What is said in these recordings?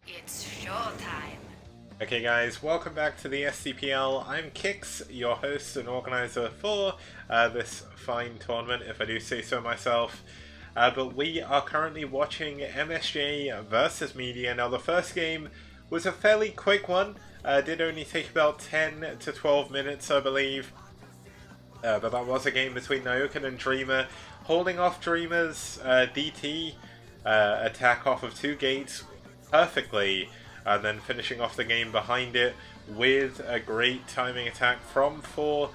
It's showtime. Okay guys, welcome back to the STPL. I'm Kix, your host and organizer for this fine tournament, if I do say so myself. But we are currently watching mSj versus Media. Now the first game was a fairly quick one, did only take about 10 to 12 minutes I believe. But that was a game between Nyoken and Dreamer, holding off Dreamer's DT attack off of 2 gates perfectly, and then finishing off the game behind it with a great timing attack from 4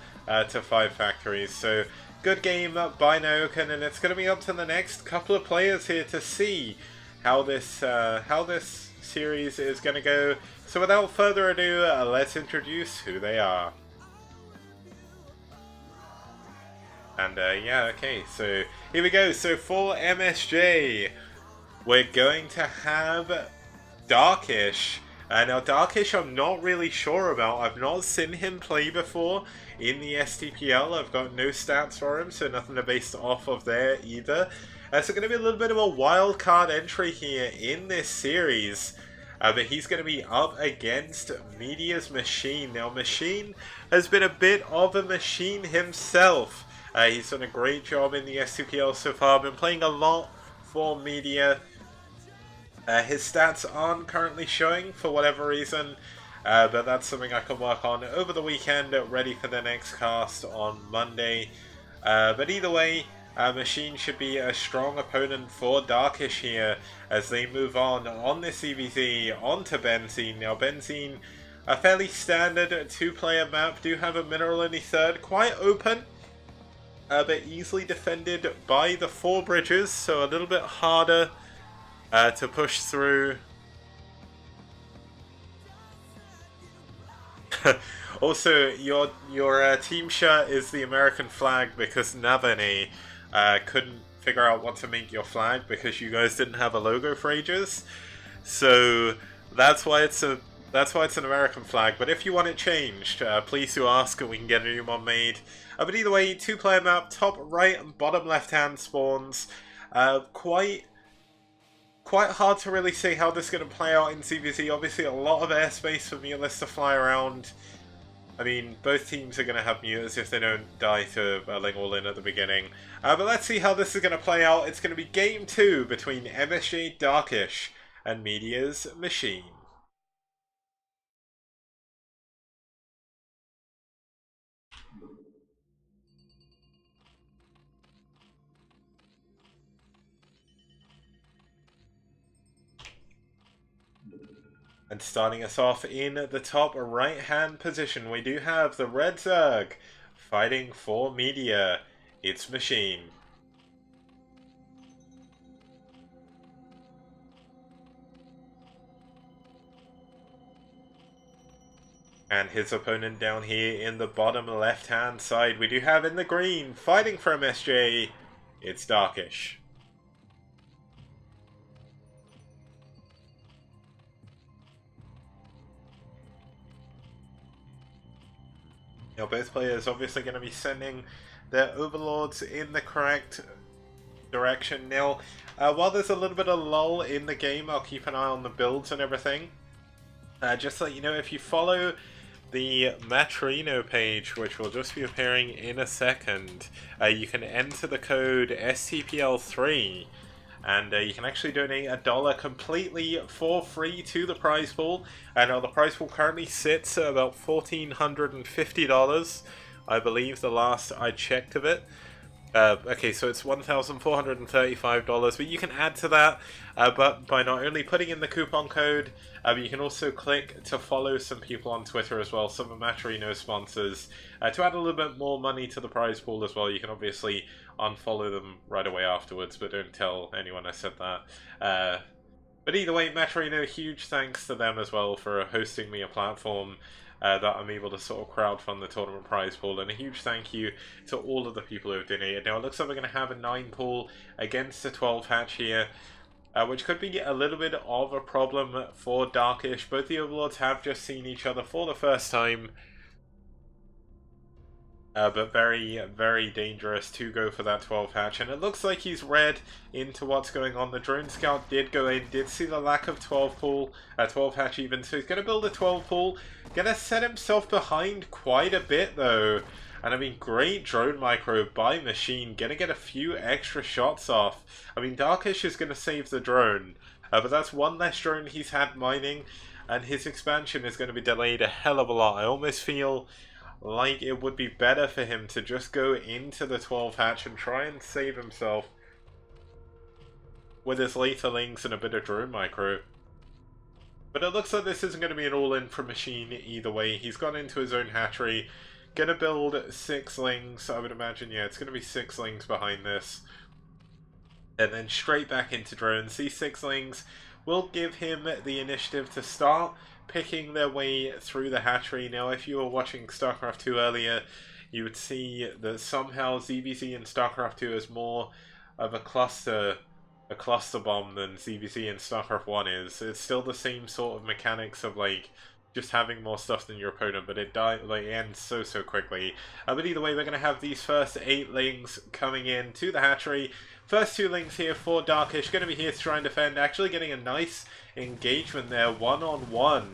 to 5 factories. So good game by Nyoken, and it's going to be up to the next couple of players here to see how this series is going to go. So without further ado, let's introduce who they are. And yeah, okay, so here we go. So for mSj, we're going to have Darkysh. Now Darkysh I'm not really sure about. I've not seen him play before in the STPL. I've got no stats for him, so nothing to base off of there either. So going to be a little bit of a wild card entry here in this series. But he's going to be up against Media's Machine. Now Machine has been a bit of a machine himself. He's done a great job in the STPL so far. Been playing a lot for Media. His stats aren't currently showing for whatever reason, but that's something I can work on over the weekend, ready for the next cast on Monday. But either way, Machine should be a strong opponent for Darkysh here as they move on this EVZ onto Benzene. Now Benzene, a fairly standard 2-player map, do have a mineral in the third, quite open. But easily defended by the 4 bridges, so a little bit harder to push through. Also, your team shirt is the American flag because Navani couldn't figure out what to make your flag because you guys didn't have a logo for ages. So that's why it's an American flag. But if you want it changed, please do ask and we can get a new one made. But either way, 2-player map, top right and bottom left hand spawns. Quite hard to really see how this is going to play out in CVZ. Obviously a lot of airspace for Mutas to fly around. I mean, both teams are going to have Mutas if they don't die to Ling All In at the beginning. But let's see how this is going to play out. It's going to be game 2 between mSj Darkysh and Media's Machine. And starting us off in the top right hand position, we do have the Red Zerg fighting for Media. It's Machine. And his opponent down here in the bottom left hand side, we do have in the green fighting for mSj. It's Darkysh. Now both players obviously going to be sending their overlords in the correct direction. Now, while there's a little bit of lull in the game, I'll keep an eye on the builds and everything. Just to let you know, if you follow the Matrino page, which will just be appearing in a second, you can enter the code STPL3. And you can actually donate $1 completely for free to the prize pool. And the prize pool currently sits at about $1,450, I believe, the last I checked of it. Okay, so it's $1,435, but you can add to that but by not only putting in the coupon code, but you can also click to follow some people on Twitter as well, some of Matrino sponsors, to add a little bit more money to the prize pool as well. You can obviously unfollow them right away afterwards, but don't tell anyone I said that. But either way, Matrino, huge thanks to them as well for hosting me a platform that I'm able to sort of crowdfund the tournament prize pool, and a huge thank you to all of the people who have donated. Now it looks like we're going to have a 9 pool against a 12 hatch here, which could be a little bit of a problem for Darkysh. Both the overlords have just seen each other for the first time. But very, very dangerous to go for that 12 hatch. And it looks like he's read into what's going on. The drone scout did go in, did see the lack of 12 pool, 12 hatch even. So he's going to build a 12 pool. Going to set himself behind quite a bit though. And I mean, great drone micro by Machine. Going to get a few extra shots off. I mean, Darkysh is going to save the drone. But that's one less drone he's had mining. And his expansion is going to be delayed a hell of a lot. I almost feel like it would be better for him to just go into the 12 hatch and try and save himself with his later links and a bit of drone micro. But it looks like this isn't going to be an all-in for Machine either way. He's gone into his own hatchery. Going to build 6 lings, I would imagine. Yeah, it's going to be 6 lings behind this. And then straight back into drones. These 6 lings will give him the initiative to start picking their way through the hatchery. Now, if you were watching StarCraft 2 earlier, you would see that somehow ZVZ in StarCraft 2 is more of a cluster bomb than ZVZ in StarCraft 1 is. It's still the same sort of mechanics of like just having more stuff than your opponent, but it ends so quickly. But either way, we're going to have these first 8 lings coming in to the hatchery. First 2 lings here for Darkysh, going to be here to try and defend, actually getting a nice engagement there, one-on-one.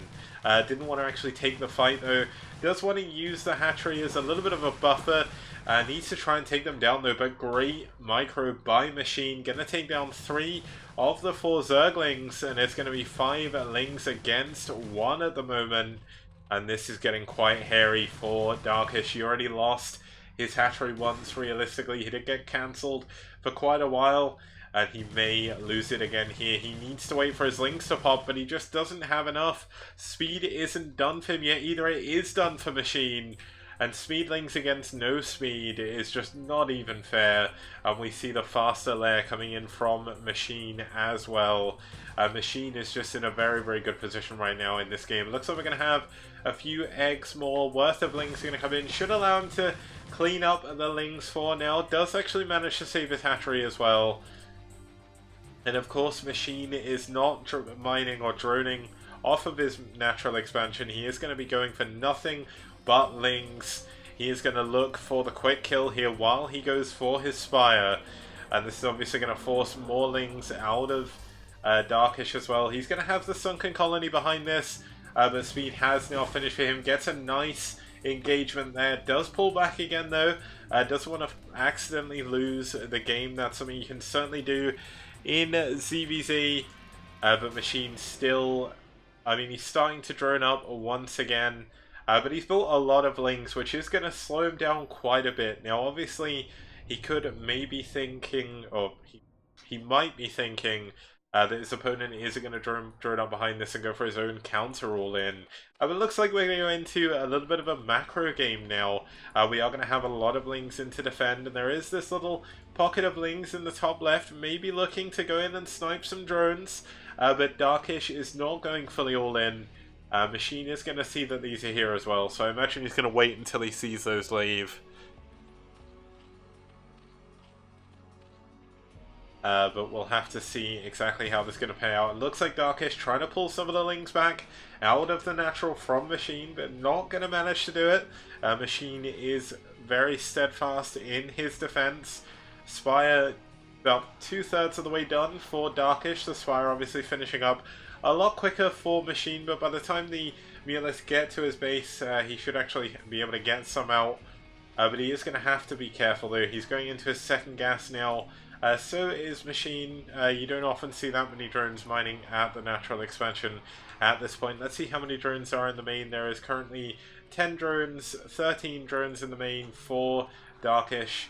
Didn't want to actually take the fight though. Does want to use the hatchery as a little bit of a buffer. Needs to try and take them down though, but great micro by Machine. Going to take down 3 of the 4 Zerglings, and it's going to be 5 lings against 1 at the moment. And this is getting quite hairy for Darkysh. He already lost his hatchery once, realistically. He did get cancelled for quite a while, and he may lose it again here. He needs to wait for his links to pop, but he just doesn't have enough. Speed isn't done for him yet either. It is done for Machine. And speed links against no speed is just not even fair. And we see the faster layer coming in from Machine as well. Machine is just in a very good position right now in this game. Looks like we're going to have a few eggs more worth of lings going to come in. Should allow him to clean up the lings for now. Does actually manage to save his hatchery as well. And of course, Machine is not mining or droning off of his natural expansion. He is going to be going for nothing but lings. He is going to look for the quick kill here while he goes for his Spire. And this is obviously going to force more lings out of Darkysh as well. He's going to have the Sunken Colony behind this. But speed has now finished for him. Gets a nice engagement there. Does pull back again though. Doesn't want to accidentally lose the game. That's something you can certainly do in ZVZ. But Machine still, I mean, he's starting to drone up once again. But he's built a lot of lings, which is going to slow him down quite a bit. Now, obviously, he could maybe thinking, or he might be thinking that his opponent isn't going to drone up behind this and go for his own counter all in. But it looks like we're going to go into a little bit of a macro game now. We are going to have a lot of lings in to defend, and there is this little pocket of lings in the top left, maybe looking to go in and snipe some drones. But Darkysh is not going fully all in. Machine is going to see that these are here as well, so I imagine he's going to wait until he sees those leave. But we'll have to see exactly how this is going to pay out. It looks like Darkysh trying to pull some of the lings back out of the natural from Machine, but not going to manage to do it. Machine is very steadfast in his defense. Spire about 2/3 of the way done for Darkysh. The Spire obviously finishing up a lot quicker for Machine, but by the time the Mutalisks get to his base, he should actually be able to get some out. But he is going to have to be careful though. He's going into his second gas now. So is Machine. You don't often see that many drones mining at the natural expansion at this point. Let's see how many drones are in the main. There is currently 10 drones, 13 drones in the main for Darkysh.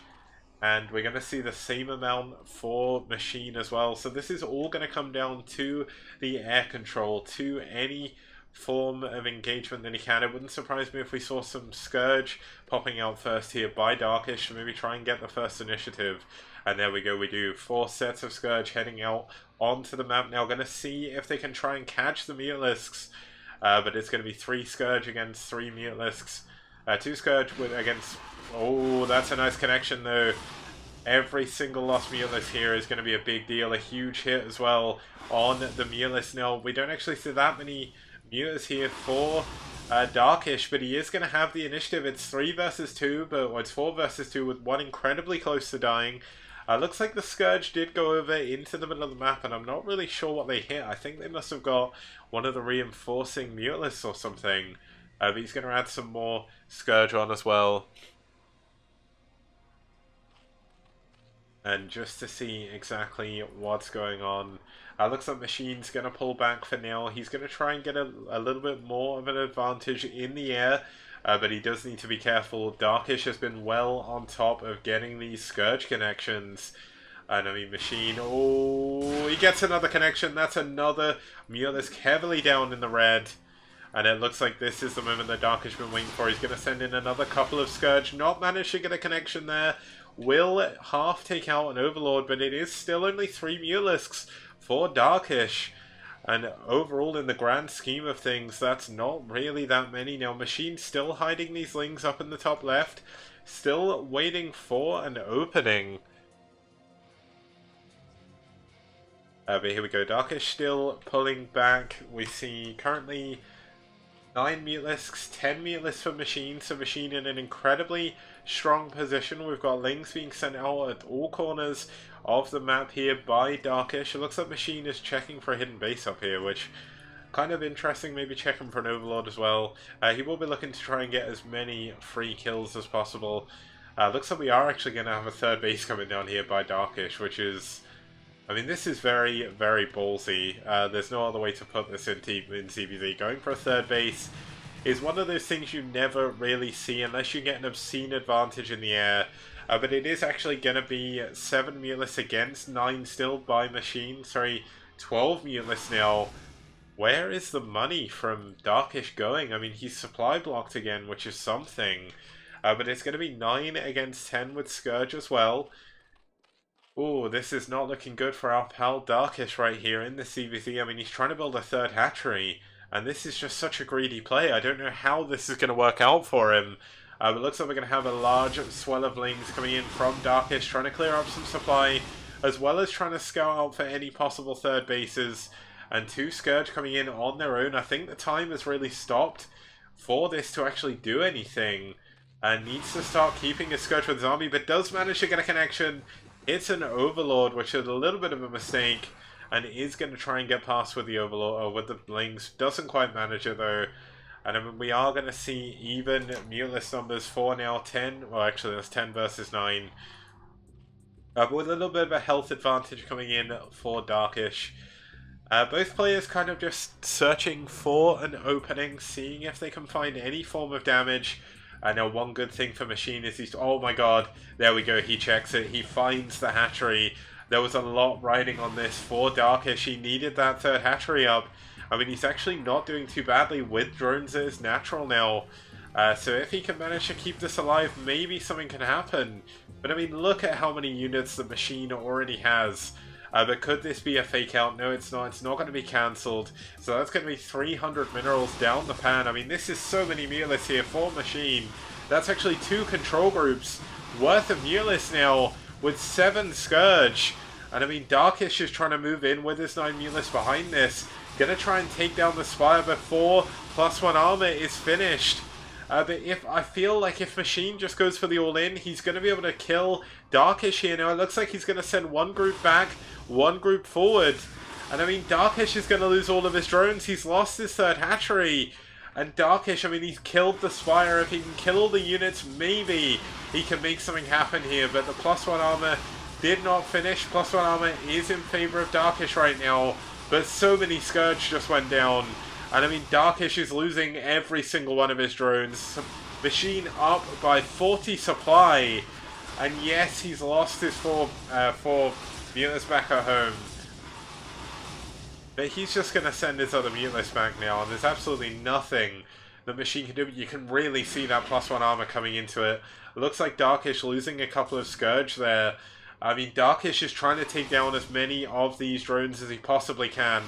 And we're going to see the same amount for Machine as well. So this is all going to come down to the air control, to any form of engagement that he can. It wouldn't surprise me if we saw some Scourge popping out first here by Darkysh to maybe try and get the first initiative. And there we go, we do 4 sets of Scourge heading out onto the map now. Going to see if they can try and catch the Mutalisks. But it's going to be 3 Scourge against 3 Mutalisks. 2 Scourge against... Oh, that's a nice connection though. Every single lost Mutalisk here is going to be a big deal. A huge hit as well on the Mutalisk. Now, we don't actually see that many Mutas here for Darkysh, but he is going to have the initiative. It's 3 versus 2, but it's 4 versus 2 with one incredibly close to dying. Looks like the Scourge did go over into the middle of the map, and I'm not really sure what they hit. I think they must have got one of the reinforcing Mutalisks or something. But he's going to add some more Scourge on as well. And just to see exactly what's going on, looks like Machine's going to pull back for now. He's going to try and get a little bit more of an advantage in the air, but he does need to be careful. Darkysh has been well on top of getting these Scourge connections. And I mean, Machine, oh, he gets another connection. That's another Mutalisk heavily down in the red. And it looks like this is the moment that Darkysh has been waiting for. He's going to send in another couple of Scourge. Not managed to get a connection there. Will half take out an Overlord, but it is still only 3 Mutalisks for Darkysh. And overall, in the grand scheme of things, that's not really that many. Now, Machine's still hiding these Lings up in the top left. Still waiting for an opening. But here we go. Darkysh still pulling back. We see currently 9 Mutalisks, 10 Mutalisks for Machine. So Machine in an incredibly strong position. We've got Lings being sent out at all corners of the map here by Darkysh. It looks like Machine is checking for a hidden base up here, which kind of interesting. Maybe checking for an Overlord as well. He will be looking to try and get as many free kills as possible. Looks like we are actually going to have a third base coming down here by Darkysh, which is, I mean, this is very, very ballsy. There's no other way to put this in CBZ. Going for a third base is one of those things you never really see unless you get an obscene advantage in the air. But it is actually going to be 7 Mutalisks against 9 still by Machine. Sorry, 12 Mutalisks now. Where is the money from Darkysh going? I mean, he's supply blocked again, which is something. But it's going to be 9 against 10 with Scourge as well. Ooh, this is not looking good for our pal Darkysh right here in the CVZ. I mean, he's trying to build a third hatchery, and this is just such a greedy play. I don't know how this is going to work out for him. But it looks like we're going to have a large swell of Lings coming in from Darkysh, trying to clear up some supply, as well as trying to scout out for any possible third bases. And 2 Scourge coming in on their own. I think the time has really stopped for this to actually do anything. And needs to start keeping a Scourge with Zombie, but does manage to get a connection. It's an Overlord, which is a little bit of a mistake, and is going to try and get past with the Overlord, or with the Lings. Doesn't quite manage it though. And I mean, we are going to see even Mutalisk numbers for now. 10, well actually that's 10 versus 9. But with a little bit of a health advantage coming in for Darkysh. Both players kind of just searching for an opening, seeing if they can find any form of damage. Now one good thing for Machine is he's, oh my god, there we go, he checks it, he finds the hatchery. There was a lot riding on this for Darkysh. He needed that third hatchery up. I mean, he's actually not doing too badly with drones as natural now. So if he can manage to keep this alive, maybe something can happen. But I mean, look at how many units the Machine already has. But could this be a fake out? No, it's not. It's not going to be cancelled. So that's going to be 300 minerals down the pan. I mean, this is so many Mutalisks here for Machine. That's actually 2 control groups worth of Mutalisks now with 7 Scourge. And I mean, Darkysh is trying to move in with his 9 Mutalisks behind this. Gonna try and take down the Spire before +1 armor is finished. But if I feel like if Machine just goes for the all-in, he's going to be able to kill Darkysh here. Now it looks like he's going to send 1 group back, 1 group forward. And I mean, Darkysh is going to lose all of his drones. He's lost his third hatchery. And Darkysh, I mean, he's killed the Spire. If he can kill all the units, maybe he can make something happen here. But the +1 armor did not finish. +1 armor is in favor of Darkysh right now. But so many Scourge just went down. And I mean, Darkysh is losing every single one of his drones. Machine up by 40 supply. And yes, he's lost his 4 Mutalisks back at home. But he's just going to send his other Mutalisks back now. And there's absolutely nothing the Machine can do. You can really see that +1 armor coming into it. It looks like Darkysh losing a couple of Scourge there. I mean, Darkysh is trying to take down as many of these drones as he possibly can.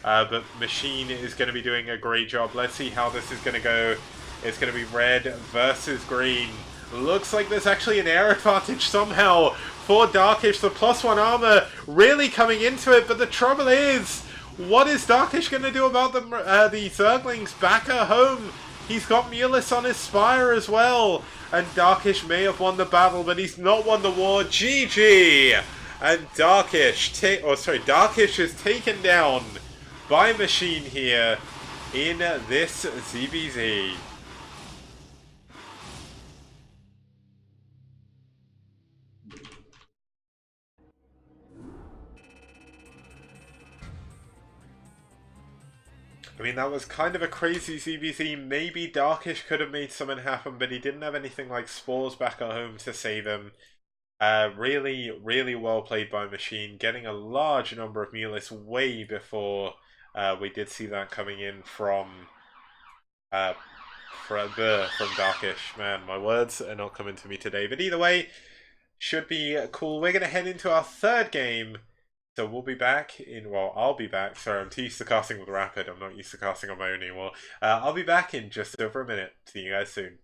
But Machine is going to be doing a great job. Let's see how this is going to go. It's going to be red versus green. Looks like there's actually an air advantage somehow for Darkysh. The +1 armor really coming into it. But the trouble is, What is Darkysh going to do about the Zerglings back at home? He's got Mulus on his Spire as well. And Darkysh may have won the battle, but he's not won the war. GG! And Darkysh is taken down by Machine here in this ZBZ. I mean, that was kind of a crazy ZBZ. Maybe Darkysh could have made something happen, but he didn't have anything like Spores back at home to save him. Really, really well played by Machine, getting a large number of Mulus way before we did see that coming in from Darkysh. Man, my words are not coming to me today. But either way, should be cool. We're going to head into our third game. So we'll be back in, well, I'll be back. Sorry, I'm too used to casting with Rapid. I'm not used to casting on my own anymore. I'll be back in just over a minute. See you guys soon.